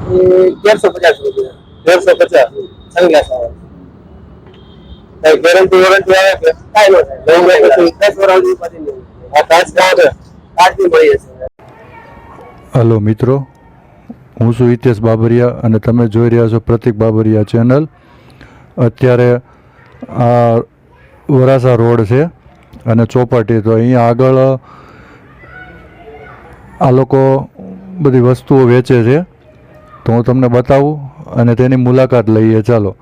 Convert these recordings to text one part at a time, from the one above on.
એ 1150 રૂપિયા. 1150 સનગ્લાસ આવે. કઈ ગેરંટી વોરંટી આવે કે કાંઈ ન થાય? લઉં પછી 10 વર્ષ સુધી પાછી નહીં. આ કાચ આવે કાચની મળી જશે. હલો મિત્રો, હું છું હિતેશ બાબરિયા અને તમે જોઈ રહ્યા છો પ્રતિક બાબરિયા ચેનલ. અત્યારે આ વરાસા રોડ છે અને ચોપાટી. તો અહીંયા આગળ આ લોકો બધી વસ્તુઓ વેચે છે, તો હું તમને બતાવું અને તેની મુલાકાત લઈએ. ચાલો,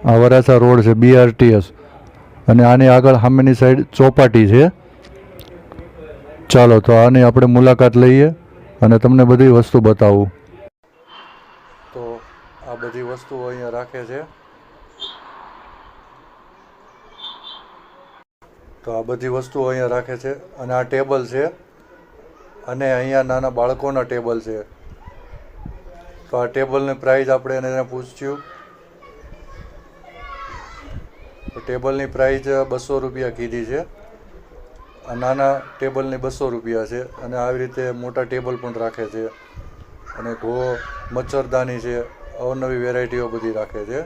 આ વરાસા રોડ છે, BRTS, અને આની આગળ સામેની સાઈડ ચોપાટી છે. ચાલો તો આની આપણે મુલાકાત લઈએ અને તમને બધી વસ્તુ બતાવું. તો આ બધી વસ્તુઓ અહીંયા રાખે છે. તો આ બધી વસ્તુઓ અહીંયા રાખે છે અને આ ટેબલ છે અને અહીંયા નાના બાળકોના ટેબલ છે. તો આ ટેબલની પ્રાઇસ આપણે એને પૂછ્યું. ટેબલની પ્રાઇસ 200 રૂપિયા કીધી છે. આ નાના ટેબલની 200 રૂપિયા છે અને આવી રીતે મોટા ટેબલ પણ રાખે છે. અને મચ્છરદાની છે, અવનવી વેરાયટીઓ બધી રાખે છે.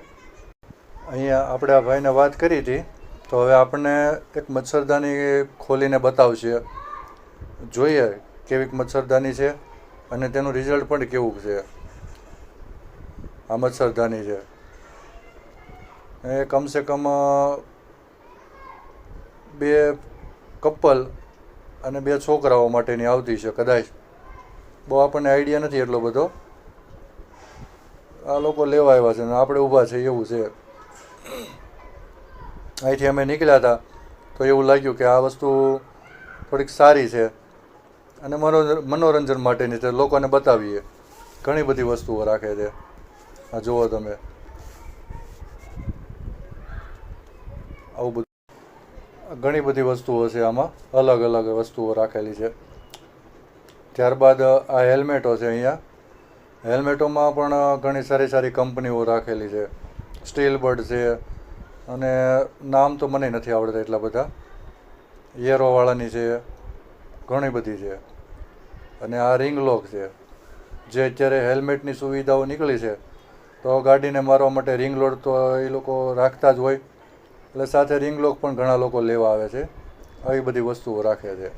અહીંયા આપણે આ ભાઈને વાત કરી હતી, તો હવે આપણને એક મચ્છરદાની ખોલીને બતાવશે. જોઈએ કેવીક મચ્છરદાની છે અને તેનું રિઝલ્ટ પણ કેવું છે. આ મચ્છરદાની છે એ કમસે કમ 2 કપલ અને 2 છોકરાઓ માટેની આવતી છે. કદાચ બહુ આપણને આઈડિયા નથી એટલો બધો. આ લોકો લેવા આવ્યા છે અને આપણે ઊભા છે એવું છે. અહીંથી અમે નીકળ્યા હતા તો એવું લાગ્યું કે આ વસ્તુ થોડીક સારી છે અને મનોરંજન માટેની છે, લોકોને બતાવીએ. ઘણી બધી વસ્તુઓ રાખે છે. આ જુઓ તમે, આવું બધું ઘણી બધી વસ્તુઓ છે. આમાં અલગ અલગ વસ્તુઓ રાખેલી છે. ત્યારબાદ આ હેલ્મેટો છે. અહીંયા હેલ્મેટોમાં પણ ઘણી સારી સારી કંપનીઓ રાખેલી છે. સ્ટીલબર્ડ છે અને નામ તો મને નથી આવડતા એટલા બધા. એરોવાળાની છે, ઘણી બધી છે. અને આ રિંગલોક છે, જે અત્યારે હેલ્મેટની સુવિધાઓ નીકળી છે તો ગાડીને મારવા માટે રિંગલોક તો એ લોકો રાખતા જ હોય, એટલે સાથે રિંગલોક પણ ઘણા લોકો લેવા આવે છે. આવી બધી વસ્તુઓ રાખે છે.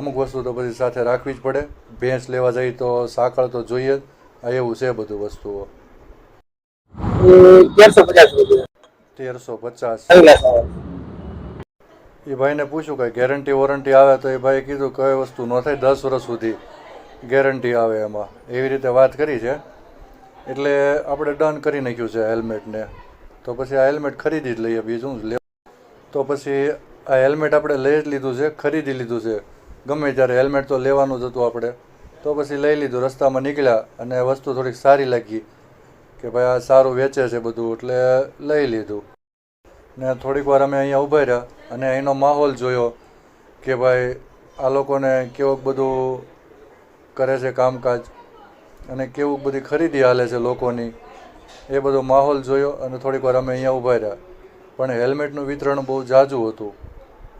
અમુક વસ્તુ તો પછી સાથે રાખવી જ પડે. ભેંસ લેવા જઈએ તો સાંકળ તો જોઈએ જ. આ એવું છે બધું વસ્તુઓ. 1350 રૂપિયા. 1350 સનગ્લાસ આવે. એ ભાઈને પૂછ્યું કે ગેરંટી વોરંટી આવે, તો એ ભાઈએ કીધું કઈ વસ્તુ ન થાય, 10 વર્ષ સુધી ગેરંટી આવે એમાં. એવી રીતે વાત કરી છે. એટલે આપણે ડન કરી નાખ્યું છે હેલ્મેટને. તો પછી આ હેલ્મેટ ખરીદી જ લઈએ, બીજું જ લે. તો પછી આ હેલ્મેટ આપણે લઈ જ લીધું છે, ખરીદી લીધું છે. ગમે ત્યારે હેલ્મેટ તો લેવાનું જ હતું આપણે, તો પછી લઈ લીધું. રસ્તામાં નીકળ્યા અને વસ્તુ થોડીક સારી લાગી કે ભાઈ આ સારું વેચે છે બધું, એટલે લઈ લીધું. ને થોડીક વાર અમે અહીંયા ઊભા રહ્યા અને અહીંનો માહોલ જોયો કે ભાઈ આ લોકોને કેવું બધું કરે છે કામકાજ અને કેવું બધી ખરીદી હાલે છે લોકોની, એ બધો માહોલ જોયો. અને થોડીક વાર અમે અહીંયા ઊભા રહ્યા. પણ હેલ્મેટનું વિતરણ બહુ ઝાઝું હતું.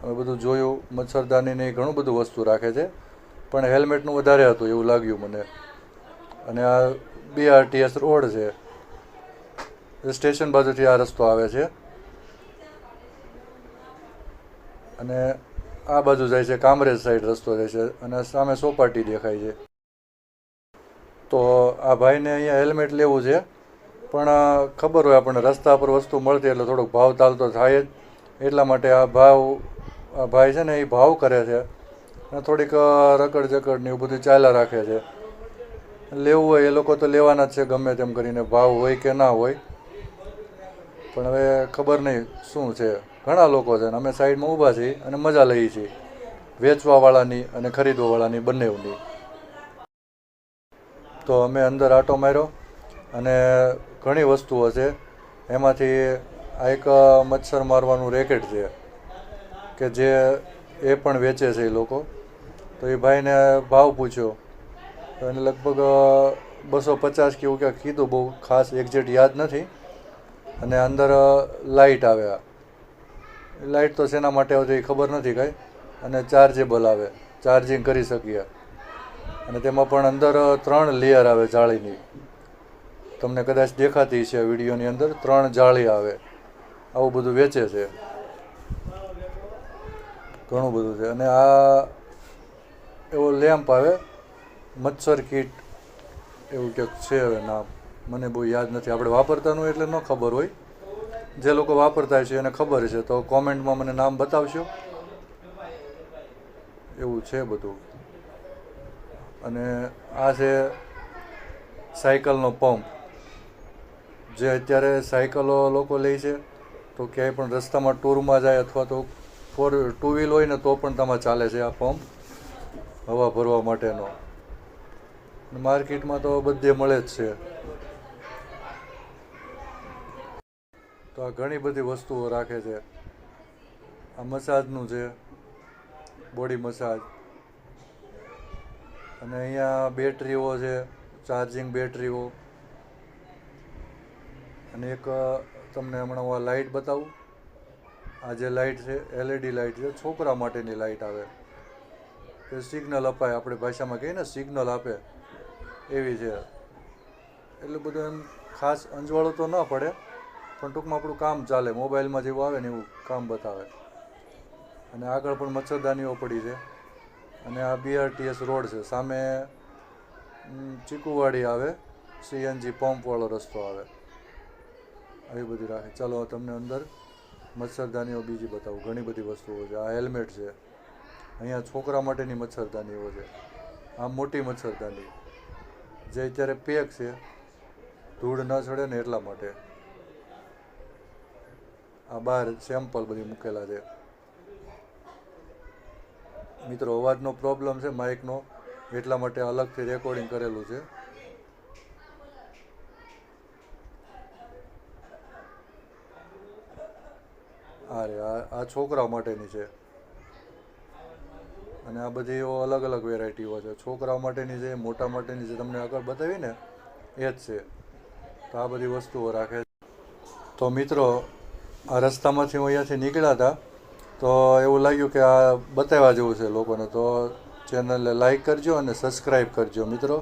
અમે બધું જોયું. મચ્છરદાનીને ઘણું બધું વસ્તુ રાખે છે, પણ હેલ્મેટનું વધારે હતું એવું લાગ્યું મને. અને આ BRTS રોડ છે, સ્ટેશન બાજુથી આ રસ્તો આવે છે અને આ બાજુ જાય છે, કામરેજ સાઈડ રસ્તો જાય છે અને સામે ચોપાટી દેખાય છે. તો આ ભાઈને અહીંયા હેલ્મેટ લેવું છે, પણ ખબર હોય આપણને રસ્તા પર વસ્તુ મળતી એટલે થોડોક ભાવ તાલ તો થાય જ. એટલા માટે આ ભાઈ છે ને એ ભાવ કરે છે અને થોડીક રકડ જકડ ને એવું બધું ચાલ્યા રાખે છે. લેવું હોય એ લોકો તો લેવાના જ છે ગમે તેમ કરીને, ભાવ હોય કે ના હોય. પણ હવે ખબર નહીં શું છે. ઘણા લોકો છે અને અમે સાઈડમાં ઊભા છીએ અને મજા લઈએ છીએ, વેચવાવાળાની અને ખરીદવાવાળાની બંનેની. તો અમે અંદર આંટો માર્યો અને ઘણી વસ્તુઓ છે. એમાંથી આ એક મચ્છર મારવાનું રેકેટ છે કે જે એ પણ વેચે છે એ લોકો. તો એ ભાઈને ભાવ પૂછ્યો તો એને લગભગ 250 કે એવું ક્યાંક કીધું, બહુ ખાસ એક્ઝેક્ટ યાદ નથી. અને અંદર લાઇટ આવે. લાઇટ તો શેના માટે આવે એ ખબર નથી કાંઈ. અને ચાર્જેબલ આવે, ચાર્જિંગ કરી શકીએ. અને તેમાં પણ અંદર 3 લેયર આવે જાળીની. તમને કદાચ દેખાતી છે વિડીયોની અંદર 3 જાળી આવે, આવું બધું વેચે છે, ઘણું બધું છે. અને આ એવો લેમ્પ આવે, મચ્છર કીટ એવું ક્યાંક છે, હવે નામ મને બહુ યાદ નથી, આપણે વાપરતા હોય એટલે ન ખબર હોય. જે લોકો વાપરતા છે એને ખબર છે, તો કોમેન્ટમાં મને નામ બતાવશો. એવું છે બધું. અને આ છે સાયકલનો પંપ, જે અત્યારે સાયકલો લોકો લે છે તો ક્યાંય પણ રસ્તામાં ટૂરમાં જાય અથવા તો 2 વ્હીલ હોય ને તો પણ તમારે ચાલે છે આ પંપ, હવા ભરવા માટેનો. માર્કેટમાં તો બધે મળે જ છે. તો આ ઘણી બધી વસ્તુઓ રાખે છે. આ મસાજનું છે, બોડી મસાજ. અને અહીંયા બેટરીઓ છે, ચાર્જિંગ બેટરીઓ. અને એક તમને હમણાં હું આ લાઇટ બતાવું. આ જે લાઇટ છે LED લાઇટ છે, છોકરા માટેની લાઇટ આવે, કે સિગ્નલ અપાય, આપણે ભાષામાં કહીએ ને સિગ્નલ આપે, એવી છે. એટલે બધું એમ ખાસ અંજવાળું તો ન પડે, પણ ટૂંકમાં આપણું કામ ચાલે, મોબાઈલમાં જેવું આવે ને એવું કામ બતાવે. અને આગળ પણ મચ્છરદાનીઓ પડી છે. અને આ BRTS રોડ છે, સામે ચીકુવાડી આવે, CNG પંપવાળો રસ્તો આવે, આવી બધી રાખે. ચાલો તમને અંદર મચ્છરદાનીઓ બીજી બતાવું, ઘણી બધી વસ્તુઓ છે. આ હેલ્મેટ છે, અહીંયા છોકરા માટેની મચ્છરદાનીઓ છે. આ મોટી મચ્છરદાની જે અત્યારે પેક છે, ધૂળ ન ચડે ને એટલા માટે. આ બહાર સેમ્પલ બધી મૂકેલા છે. મિત્રો, અવાજનો પ્રોબ્લેમ છે માઇકનો, એટલા માટે અલગથી રેકોર્ડિંગ કરેલું છે. આ છોકરાઓ માટેની છે. અને આ બધી અલગ અલગ વેરાયટીઓ છે, છોકરાઓ માટેની છે, મોટા માટેની છે. તમને આગળ બતાવી ને એ જ છે. તો આ બધી વસ્તુઓ રાખે છે. તો મિત્રો, આ રસ્તામાંથી હું અહીંયાથી નીકળ્યા હતા તો એવું લાગ્યું કે આ બતાવવા જેવું છે લોકોને, તો ચેનલને લાઈક કરજો અને સબસ્ક્રાઈબ કરજો મિત્રો.